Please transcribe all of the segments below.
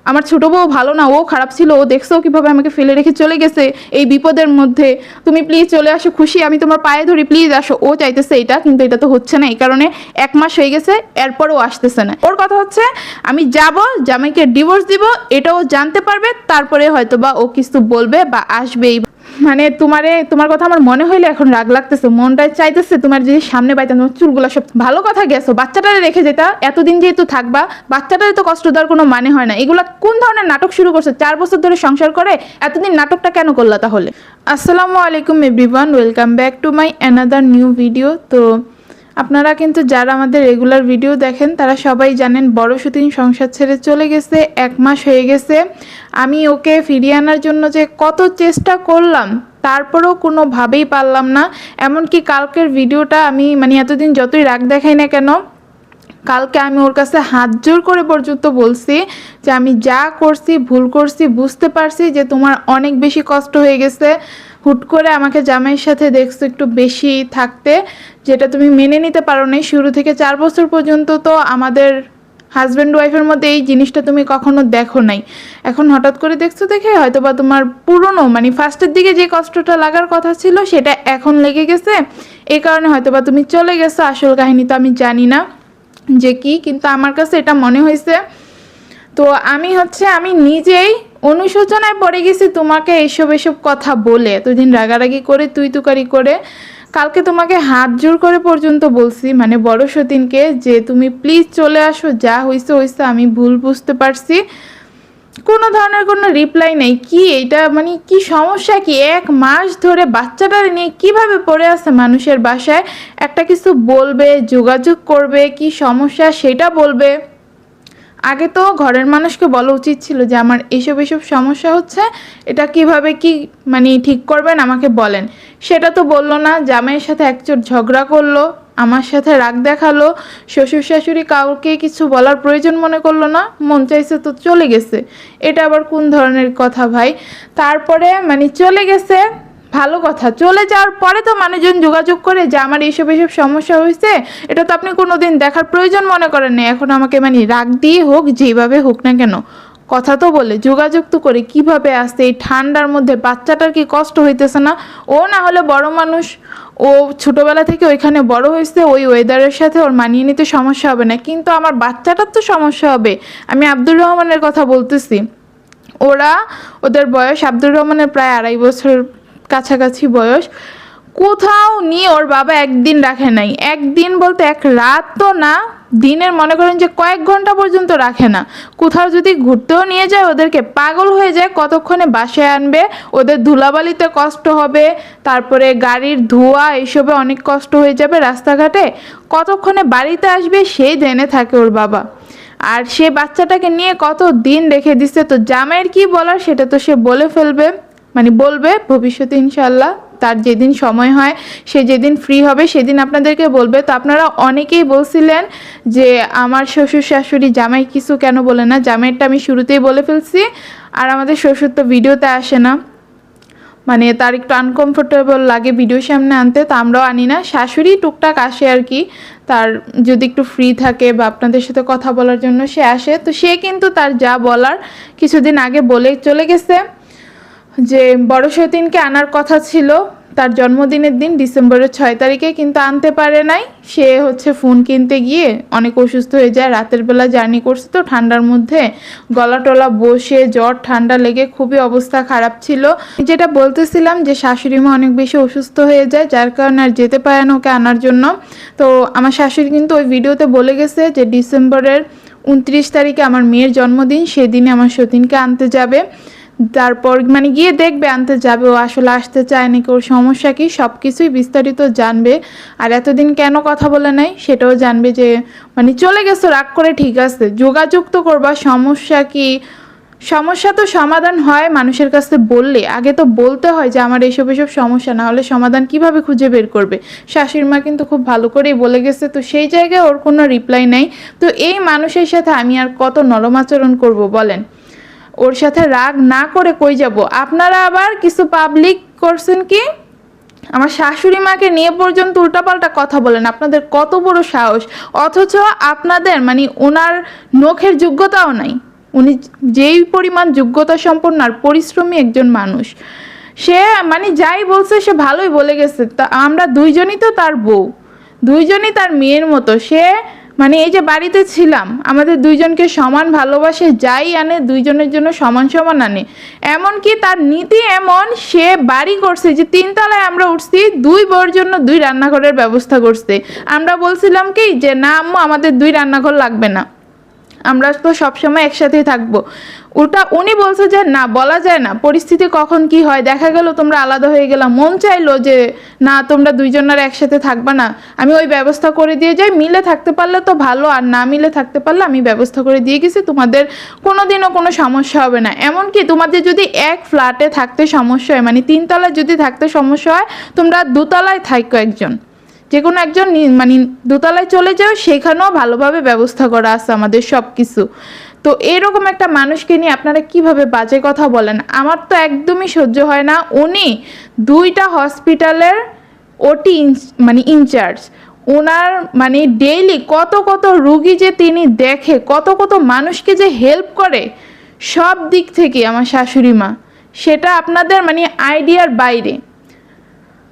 আমার ছোট বউ ভালো না, ও খারাপ ছিল, ও দেখছো কিভাবে আমাকে ফেলে রেখে চলে গেছে এই বিপদের মধ্যে, তুমি প্লিজ চলে আসো, খুশি আমি তোমার পায়ে ধরি, প্লিজ আসো। ও চাইতেছে এটা, কিন্তু এটা তো হচ্ছে না, এই কারণে 1 মাস হয়ে গেছে, এরপরও আসতেছে না। ওর কথা হচ্ছে আমি যাব, জামাইকে ডিভোর্স দিব, এটাও জানতে পারবে, তারপরে হয়তো বা ও কিছু বলবে বা আসবেই। মানে তোমার কথা আমার মনে হইলে এখন রাগ লাগতেছে, মনটাই চাইতেছে তোমার যদি সামনে পাইতাম, তোমার চুলগুলো সব। ভালো কথা গেছো, বাচ্চাটারে রেখে যেটা, এতদিন যেহেতু থাকবা, বাচ্চাটারে তো কষ্ট দেওয়ার কোনো মানে হয় না। এগুলা কোন ধরনের নাটক শুরু করছো? 4 বছর ধরে সংসার করে এতদিন নাটকটা কেন করলা তাহলে? আসসালামু আলাইকুম everyone, welcome back to my another new video. তো আপনারা কিন্তু যারা আমাদের রেগুলার ভিডিও দেখেন তারা সবাই জানেন বড় সতীন সংসার ছেড়ে চলে গেছে, 1 মাস হয়ে গেছে। আমি ওকে ফিরিয়ে আনার জন্য যে কত চেষ্টা করলাম, তারপরেও কোনোভাবেই পারলাম না। এমনকি কালকের ভিডিওটা আমি এতদিন যতই রাগ দেখাই না কেন, কালকে আমি ওর কাছে হাত জোর করে পর্যন্ত বলছি যে আমি যা করছি ভুল করছি, বুঝতে পারছি যে তোমার অনেক বেশি কষ্ট হয়ে গেছে, হুট করে আমাকে জামাইয়ের সাথে দেখছো একটু বেশি থাকতে, যেটা তুমি মেনে নিতে পারো নাই। শুরু থেকে 4 বছর পর্যন্ত তো আমাদের হাজব্যান্ড ওয়াইফের মধ্যে এই জিনিসটা তুমি কখনো দেখো নাই, এখন হঠাৎ করে দেখছো দেখে হয়তো বা তোমার পুরনো ফার্স্টের দিকে যে কষ্টটা লাগার কথা ছিল সেটা এখন লেগে গেছে, এই কারণে হয়তো বা তুমি চলে গেছো। আসল কাহিনী তো আমি জানি না যে কি, কিন্তু আমার কাছে এটা মনে হয়েছে। তো আমি নিজেই অনুশোচনায় পড়ে গেছি তোমাকে এসব কথা বলে, এতদিন রাগারাগি করে তুই তুকারি করে। কালকে তোমাকে হাত জোর করে পর্যন্ত বলছি, বড় সতীনকে, যে তুমি প্লিজ চলে আসো, যা হয়েছে হয়েছে, আমি ভুল বুঝতে পারছি। কোনো ধরনের কোনো রিপ্লাই নেই। কি এইটা, কি সমস্যা কি? 1 মাস ধরে বাচ্চাটা নিয়ে কিভাবে পড়ে আছে মানুষের বাসায়, একটা কিছু বলবে, যোগাযোগ করবে, কি সমস্যা সেটা বলবে। আগে তো ঘরের মানুষকে বলা উচিত ছিল যে আমার এসব সমস্যা হচ্ছে, এটা কিভাবে কি ঠিক করবেন আমাকে বলেন। সেটা তো বললো না, জামাইয়ের সাথে একচোট ঝগড়া করলো, আমার সাথে রাগ দেখালো, শ্বশুর শাশুড়ি কাউকে কিছু বলার প্রয়োজন মনে করলো না, মন চাইছে তো চলে গেছে। এটা আবার কোন ধরনের কথা ভাই? তারপরে চলে গেছে, ভালো কথা, চলে যাওয়ার পরে তো মানুষজন যোগাযোগ করে যে আমার এইসব সমস্যা হয়েছে, এটা তো আপনি কোনোদিন দেখার প্রয়োজন মনে করেন না। এখন আমাকে রাগ দিয়ে হোক, যেভাবে হোক না কেন, কথা তো বলে, যোগাযোগ তো করে, কিভাবে আসছে এই ঠান্ডার মধ্যে, বাচ্চাটার কি কষ্ট হইতেছে না? ও না হলে বড় মানুষ, ও ছোটবেলা থেকে ওইখানে বড় হয়েছে, ওই ওয়েদারের সাথে ওর মানিয়ে নিতে সমস্যা হবে না, কিন্তু আমার বাচ্চাটার তো সমস্যা হবে। আমি আব্দুর রহমানের কথা বলতেছি। ওদের বয়স, আব্দুর রহমানের প্রায় 2.5 বছর কাছাকাছি বয়স। কোথাও নিয়ে ওর বাবা একদিন রাখে নাই, একদিন বলতে 1 রাত তো না, দিনের মনে করেন যে কয়েক ঘন্টা পর্যন্ত রাখে না। কোথাও যদি ঘুরতেও নিয়ে যায়, ওদেরকে পাগল হয়ে যায় কতক্ষণে বাসায় আনবে, ওদের ধুলাবালিতে কষ্ট হবে, তারপরে গাড়ির ধোঁয়া এইসবে অনেক কষ্ট হয়ে যাবে রাস্তাঘাটে, কতক্ষণে বাড়িতে আসবে সেই ধ্যানে থাকে ওর বাবা। আর সে বাচ্চাটাকে নিয়ে কত দিন রেখে দিচ্ছে, তো জামাইয়ের কি বলার সেটা তো সে বলে ফেলবে, বলবে ভবিষ্যতে ইনশাল্লাহ, তার যেদিন সময় হয়, সে যেদিন ফ্রি হবে সেদিন আপনাদেরকে বলবে। তো আপনারা অনেকেই বলছিলেন যে আমার শ্বশুর শাশুড়ি জামাই কিছু কেন বলে না, জামাইয়েরটা আমি শুরুতেই বলে ফেলছি। আর আমাদের শ্বশুর তো ভিডিওতে আসে না, তার একটু আনকমফোর্টেবল লাগে ভিডিও সামনে আনতে, তো আমরাও আনি না। শাশুড়ি টুকটাক আসে আর কি, তার যদি একটু ফ্রি থাকে বা আপনাদের সাথে কথা বলার জন্য সে আসে। তো সে কিন্তু তার যা বলার কিছুদিন আগে বলে চলে গেছে, যে বড় সতীনকে আনার কথা ছিল তার জন্মদিনের দিন, ডিসেম্বরের 6 তারিখে, কিন্তু আনতে পারে নাই। সে ফোন কিনতে গিয়ে অনেক অসুস্থ হয়ে যায়, রাতের বেলা জার্নি করছে তো ঠান্ডার মধ্যে, গলা টলা বসে, জ্বর ঠান্ডা লেগে খুবই অবস্থা খারাপ ছিল। যেটা বলতেছিলাম যে শাশুড়ি মা অনেক বেশি অসুস্থ হয়ে যায়, যার কারণে আর যেতে পারে না ওকে আনার জন্য। তো আমার শাশুড়ি কিন্তু ওই ভিডিওতে বলে গেছে যে ডিসেম্বরের 29 তারিখে আমার মেয়ের জন্মদিন, সেদিনে আমার সতীনকে আনতে যাবে। তারপর গিয়ে দেখবে, আনতে যাবে, ও আসলে আসতে চায় নাকি, ওর সমস্যা কি, সব কিছুই বিস্তারিত জানবে। আর এতদিন কেন কথা বলে নাই সেটাও জানবে, যে চলে গেছো রাগ করে, ঠিক আছে, যোগাযোগ তো করবা, সমস্যা কি, সমস্যা তো সমাধান হয় মানুষের কাছে বললে, আগে তো বলতে হয় যে আমার এসব সমস্যা, না হলে সমাধান কিভাবে খুঁজে বের করবে। শাশুড়ি মা কিন্তু খুব ভালো করেই বলে গেছে, তো সেই জায়গায় ওর কোনো রিপ্লাই নাই। তো এই মানুষের সাথে আমি আর কত নরম আচরণ করবো বলেন? ওর সাথে রাগ না করে কই যাব? আপনারা আবার কিছু পাবলিক করছেন কি, আমার শাশুড়ি মাকে নিয়ে পর্যন্ত উল্টাপাল্টা কথা বলেন, আপনাদের কত বড় সাহস, অথচ আপনাদের ওনার নখের যোগ্যতাও নাই। উনি যেই পরিমাণ যোগ্যতা সম্পন্ন আর পরিশ্রমী একজন মানুষ, সে মানে যাই বলছে সে ভালোই বলে গেছে। তা আমরা দুইজনই তো তার বউ, দুইজনই তার মেয়ের মতো। সে মানে এই যে বাড়িতে ছিলাম, আমাদের দুইজনকে সমান ভালোবাসে, যাই আনে দুইজনের জন্য সমান সমান আনে। এমনকি তার নীতি এমন, সে বাড়ি করছে যে 3 তলায় আমরা উঠছি, 2 বউর জন্য 2 রান্নাঘরের ব্যবস্থা করছে। আমরা বলছিলাম কি যে না আম্মু আমাদের 2 রান্নাঘর লাগবে না, আমরা তো সবসময় একসাথেই থাকবো। ওটা উনি বলছে যে না, বলা যায় না পরিস্থিতি কখন কি হয়, দেখা গেল তোমরা আলাদা হয়ে গেলাম, মন চাইলো যে না তোমরা দুইজন আর একসাথে থাকবা না, আমি ওই ব্যবস্থা করে দিয়ে যাই, মিলে থাকতে পারলে তো ভালো, আর না মিলে থাকতে পারলে আমি ব্যবস্থা করে দিয়ে গেছি, তোমাদের কোনোদিনও কোনো সমস্যা হবে না। এমনকি তোমাদের যদি এক ফ্ল্যাটে থাকতে সমস্যা হয়, মানে 3 তলায় যদি থাকতে সমস্যা হয়, তোমরা 2 তলায় থাকো, একজন যে কোনো একজন মানে 2 তলায় চলে যাও, সেখানেও ভালোভাবে ব্যবস্থা করা আছে আমাদের সব কিছু। তো এরকম একটা মানুষকে নিয়ে আপনারা কিভাবে বাজে কথা বলেন? আমার তো একদমই সহ্য হয় না। উনি 2টা হসপিটালের ওটি মানে ইনচার্জ, ওনার মানে ডেইলি কত কত রুগী যে তিনি দেখে, কত কত মানুষকে যে হেল্প করে সব দিক থেকে আমার শাশুড়ি মা, সেটা আপনাদের মানে আইডিয়ার বাইরে।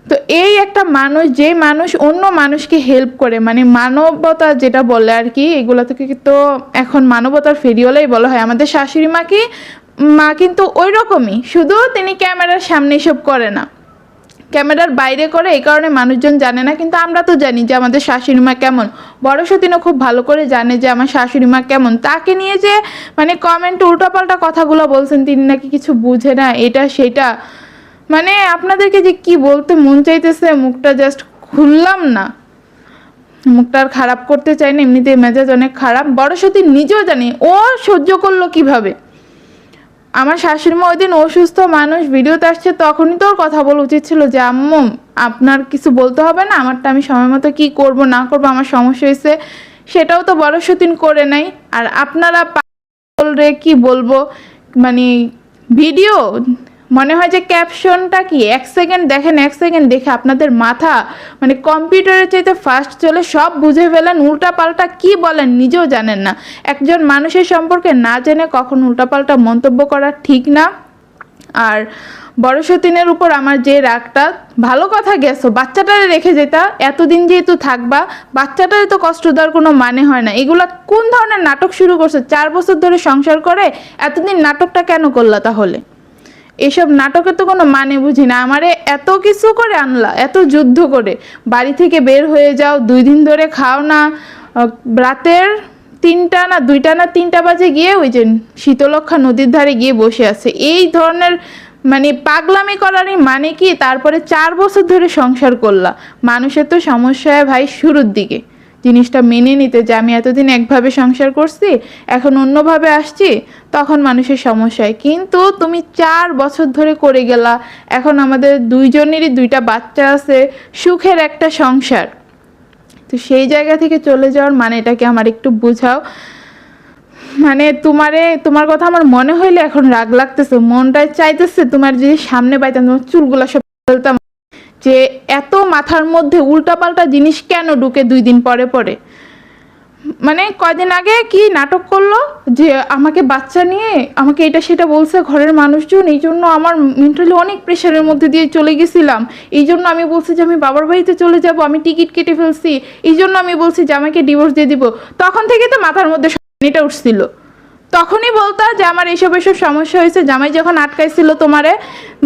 তো এই একটা মানুষ, যে মানুষ অন্য মানুষকে হেল্প করে, মানে মানবতা যেটা বলে আর কি, এগুলো থেকে তো এখন মানবতার ফেরিওয়ালাই বলা হয়। আমাদের শাশুড়ি মা কিন্তু ওই রকমই, শুধু তিনি ক্যামেরার সামনে এসব করে না, ক্যামেরার বাইরে করে, এই কারণে মানুষজন জানে না। কিন্তু আমরা তো জানি যে আমাদের শাশুড়ি মা কেমন, বড় সতীনও খুব ভালো করে জানে যে আমার শাশুড়ি মা কেমন। তাকে নিয়ে যে মানে কমেন্ট উল্টাপাল্টা কথাগুলো বলছেন, তিনি নাকি কিছু বুঝে না, এটা সেটা, মানে আপনাদেরকে যে কি বলতে মন চাইতেছে, মুখটা জাস্ট খুললাম না, মুখটা আর খারাপ করতে চাই না, এমনিতে মেজাজ অনেক খারাপ। বড় সতী নিজেও জানি ও সহ্য করলো কিভাবে। আমার শাশুড়ি মা ওই দিন অসুস্থ মানুষ ভিডিওতে আসছে, তখনই তোর কথা বলা উচিত ছিল যে আম্মু আপনার কিছু বলতে হবে না, আমারটা আমি সময় মতো কী করবো না করবো, আমার সমস্যা হয়েছে, সেটাও তো বড় সতীন করে নাই। আর আপনারা রে কি বলবো, মানে ভিডিও মনে হয় যে ক্যাপশনটা কি 1 সেকেন্ড দেখেন, 1 সেকেন্ড দেখে আপনাদের মাথা মানে কম্পিউটারের চাইতে ফাস্ট চলে, সব বুঝে ফেলেন, উল্টাপাল্টা কি বলেন নিজেও জানেন না। একজন মানুষের সম্পর্কে না জেনে কখন উল্টাপাল্টা মন্তব্য করা ঠিক না। আর বড় সতীনের উপর আমার যে রাগটা, ভালো কথা গেছো, বাচ্চাটারে রেখে যেতা, এতদিন যেহেতু থাকবা, বাচ্চাটারে তো কষ্ট দেওয়ার কোনো মানে হয় না। এগুলা কোন ধরনের নাটক শুরু করছো? 4 বছর ধরে সংসার করে এতদিন নাটকটা কেন করলা তাহলে? এসব নাটকের তো কোনো মানে বুঝি না। আমারে এত কিছু করে আনলা, এত যুদ্ধ করে, বাড়ি থেকে বের হয়ে যাও, 2 দিন ধরে খাও না, রাতের 3টা না 2টা না 3টা বাজে গিয়ে ওই যে শীতলক্ষা নদীর ধারে গিয়ে বসে আছে। এই ধরনের মানে পাগলামি করারই মানে কি? তারপরে 4 বছর ধরে সংসার করলা। মানুষের তো সমস্যা হয় ভাই শুরুর দিকে জিনিসটা মেনে নিতে, যে আমি এতদিন একভাবে সংসার করছি, এখন অন্যভাবে আসছি, তখন মানুষের সমস্যা হয়। কিন্তু তুমি 4 বছর ধরে করে গেলা, এখন আমাদের দুইজনেরই 2টা বাচ্চা আছে, সুখের একটা সংসার। তো সেই জায়গা থেকে চলে যাওয়ার মানেটাকে আমার একটু বোঝাও। মানে তোমার কথা আমার মনে হইলে এখন রাগ লাগতেছে, মনটায় চাইতেছে তোমার যদি সামনে পাইতাম, তোমার চুলগুলা সব বলতাম যে এত মাথার মধ্যে উল্টাপাল্টা জিনিস কেন ঢুকে 2 দিন পরে পরে। মানে কয়দিন আগে কি নাটক করলো যে আমাকে বাচ্চা নিয়ে আমাকে এটা সেটা বলছে ঘরের মানুষজন, এই জন্য আমার মেন্টালি অনেক প্রেশারের মধ্যে দিয়ে চলে গেছিলাম, এই জন্য আমি বলছি যে আমি বাবার বাড়িতে চলে যাব, আমি টিকিট কেটে ফেলছি, এই জন্য আমি বলছি যে আমাকে ডিভোর্স দিয়ে দিব। তখন থেকে তো মাথার মধ্যে এটা উঠছিল, তখনই বলতা যে আমার এইসব সমস্যা হয়েছে, জামাই যখন আটকাইছিল তোমারে।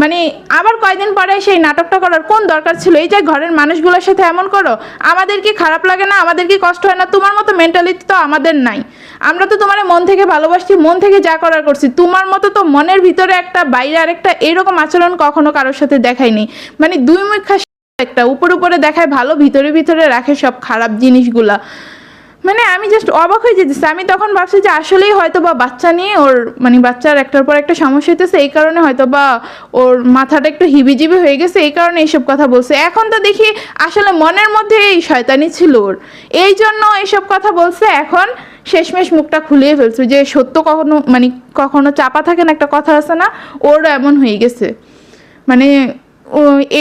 মানে আবার কয়দিন পরে সেই নাটকটা করার কোন দরকার ছিল? এই যে ঘরের মানুষগুলোর সাথে এমন করো, আমাদের কি খারাপ লাগে না? আমাদের কি কষ্ট হয় না? তোমার মতো মেন্টালিটি তো আমাদের নাই। আমরা তো তোমার মন থেকে ভালোবাসছি, মন থেকে যা করার করছি। তোমার মতো তো মনের ভিতরে একটা বাইরে আরেকটা, এরকম আচরণ কখনো কারোর সাথে দেখায়নি। মানে 2 মুখা একটা, উপরে দেখায় ভালো, ভিতরে ভিতরে রাখে সব খারাপ জিনিসগুলা। মানে আমি জাস্ট অবাক হয়ে যেতেছি। আমি তখন ভাবছি যে আসলেই হয়তো বা বাচ্চা নিয়ে ওর মানে বাচ্চার একটার পর একটা সমস্যা হইতেছে, এই কারণে হয়তো বা ওর মাথাটা একটু হিবিজিবি হয়ে গেছে, এই কারণে এইসব কথা বলছে। এখন তো দেখি আসলে মনের মধ্যে এই শয়তানি ছিল ওর, এই জন্য এইসব কথা বলছে। এখন শেষমেশ মুখটা খুলিয়ে ফেলছে যে সত্য কখনো চাপা থাকে না, একটা কথা আছে না, ওর এমন হয়ে গেছে। মানে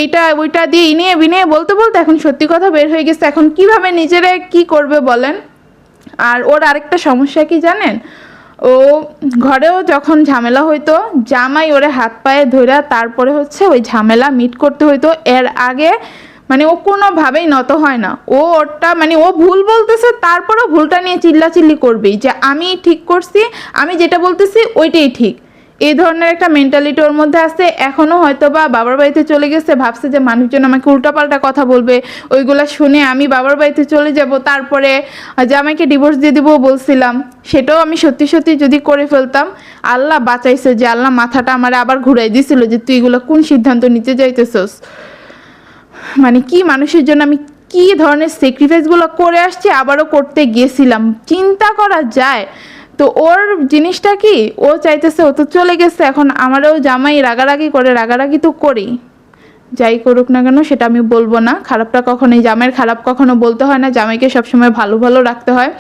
এইটা ওইটা দিয়ে ইনিয়ে বিনিয়ে বলতে বলতে এখন সত্যি কথা বের হয়ে গেছে। এখন কিভাবে নিজেরা কি করবে বলেন? আর ওর আরেকটা সমস্যা কি জানেন? ও ঘরেও যখন ঝামেলা হইতো জামাই ওরে হাত পায়ে ধইরা তারপরে হচ্ছে ওই ঝামেলা মিট করতে হইতো। এর আগে মানে ও কোনোভাবেই নত হয় না। ও ওরটা মানে ও ভুল বলতেছে তারপরেও ভুলটা নিয়ে চিল্লাচিল্লি করবেই যে আমি ঠিক করছি, আমি যেটা বলতেছি ওইটাই ঠিক। এই ধরনের একটা মেন্টালিটি ওর মধ্যে আছে। এখনও হয়তো বা বাবার বাড়িতে চলে গেছে, ভাবছে যে মানুষজন আমাকে উল্টাপাল্টা কথা বলবে, ওইগুলা শুনে আমি বাবার বাড়িতে চলে যাব, তারপরে জামাইকে ডিভোর্স দিয়ে দিব বলছিলাম। সেটাও আমি সত্যি সত্যি যদি করে ফেলতাম, আল্লাহ বাঁচাইছে যে আল্লাহ মাথাটা আমার আবার ঘুরাই দিছিল যে তুই এগুলো কোন সিদ্ধান্ত নিতে যাইতেছস। মানে কি মানুষের জন্য আমি কি ধরনের স্যাক্রিফাইসগুলো করে আসছি, আবারও করতে গেছিলাম, চিন্তা করা যায়। তো ওর জিনিসটা কি, ও চাইতেছে, ও তো চলে গেছে, এখন আমারও জামাই রাগারাগি করে, রাগারাগি তো করি, যাই করুক না কেন সেটা আমি বলবো না। খারাপটা কখনোই, জামাইয়ের খারাপ কখনো বলতে হয় না, জামাইকে সবসময় ভালো ভালো রাখতে হয়।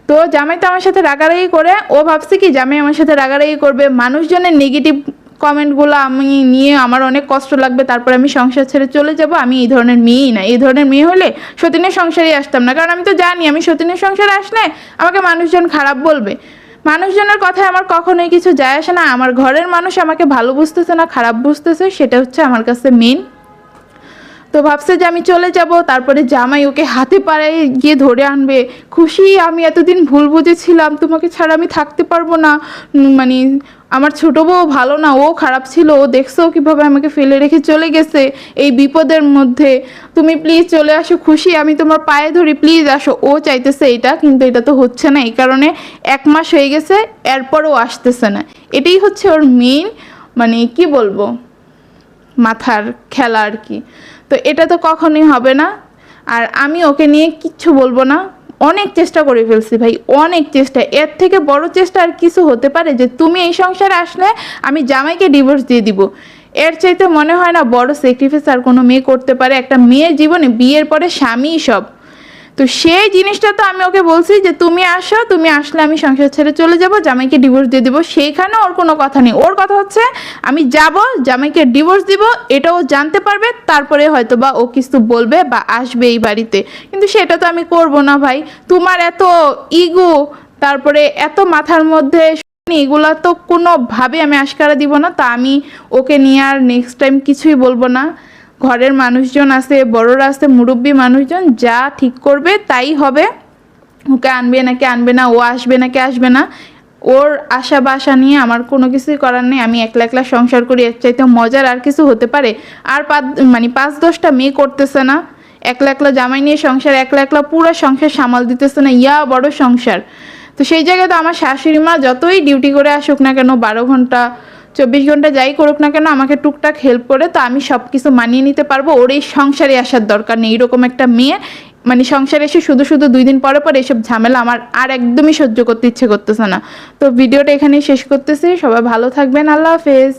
তো জামাই তো আমার সাথে রাগারাগি করে, ও ভাবছে কি জামাই আমার সাথে রাগারাগি করবে, মানুষজনের নেগেটিভ কমেন্টগুলো আমি নিয়ে আমার অনেক কষ্ট লাগবে, তারপরে আমি সংসার ছেড়ে চলে যাব। আমি এই ধরনের মেয়েই না। এই ধরনের মেয়ে হলে সতীনের সংসারে আসতাম না, কারণ আমি তো জানি আমি সতীনের সংসারে আসলে আমাকে মানুষজন খারাপ বলবে। মানুষজনের কথায় আমার কখনোই কিছু যায় আসে না। আমার ঘরের মানুষ আমাকে ভালো বুঝতেছে না খারাপ বুঝতেছে, সেটা হচ্ছে আমার কাছে মেন। তো ভাবছে যে আমি চলে যাব, তারপরে জামাই ওকে হাতে পায়ে গিয়ে ধরে আনবে, খুশি আমি এতদিন ভুল বুঝেছিলাম, তোমাকে ছাড়া আমি থাকতে পারবো না, মানে আমার ছোট বউ ভালো না, ও খারাপ ছিল, ও দেখছো কিভাবে আমাকে ফেলে রেখে চলে গেছে এই বিপদের মধ্যে, তুমি প্লিজ চলে আসো, খুশি আমি তোমার পায়ে ধরি, প্লিজ আসো। ও চাইতেছে এটা, কিন্তু এটা তো হচ্ছে না। এই কারণে 1 মাস হয়ে গেছে, এরপরও আসতেছে না। এটাই হচ্ছে ওর মেইন, মানে কি বলবো, মাথার খেলা আর কি। তো এটা তো কখনোই হবে না। আর আমি ওকে নিয়ে কিচ্ছু বলবো না। অনেক চেষ্টা করে ফেলছি ভাই, অনেক চেষ্টা। এর থেকে বড় চেষ্টা আর কিছু হতে পারে যে তুমি এই সংসারে আসলে আমি জামাইকে ডিভোর্স দিয়ে দিব? এর চাইতে মনে হয় না বড় স্যাক্রিফাইস আর কোনো মেয়ে করতে পারে। একটা মেয়ের জীবনে বিয়ের পরে স্বামীই সব। তো সেই জিনিসটা তো আমি ওকে বলছি যে তুমি আসো, তুমি আসলে আমি সংসার ছেড়ে চলে যাব, জামাইকে ডিভোর্স দিয়ে দিব। সেইখানে ওর কোনো কথা নেই। ওর কথা হচ্ছে আমি যাব, জামাইকে ডিভোর্স দিব, এটাও জানতে পারবে, তারপরে হয়তো বা ও কিছু বলবে বা আসবে এই বাড়িতে। কিন্তু সেটা তো আমি করব না ভাই। তোমার এত ইগো, তারপরে এত মাথার মধ্যে এগুলা তো কোনোভাবে আমি আশকারা দিব না। তা আমি ওকে নিয়ে আর নেক্সট টাইম কিছুই বলবো না। ঘরের মানুষজন আছে, বড়রা আছে, মুরব্বী মানুষজন, যা ঠিক করবে তাই হবে। ওকে আনবে নাকি আনবে না, ও আসবে নাকি আসবে না, ওর আশা বা আশা নিয়ে আমার কোনো কিছুই করার নেই। আমি একলা একলা সংসার করি, এর চাইতে মজার আর কিছু হতে পারে? আর 5-10টা মেয়ে করতেছে না, একলা একলা জামাই নিয়ে সংসার, একলা একলা পুরো সংসার সামাল দিতেছে না, ইয়া বড় সংসার। তো সেই জায়গায় তো আমার শাশুড়ি মা যতই ডিউটি করে আসুক না কেন, 12 ঘন্টা 24 ঘন্টা যাই করুক না কেন, আমাকে টুকটাক হেল্প করে, তো আমি সব কিছু মানিয়ে নিতে পারবো। ওর এই সংসারে আসার দরকার নেই। এরকম একটা মেয়ে মানে সংসারে এসে শুধু শুধু 2 দিন পরে পরে এসব ঝামেলা আমার আর একদমই সহ্য করতে ইচ্ছে করতেছে না। তো ভিডিওটা এখানেই শেষ করতেছি। সবাই ভালো থাকবেন, আল্লাহ হাফেজ।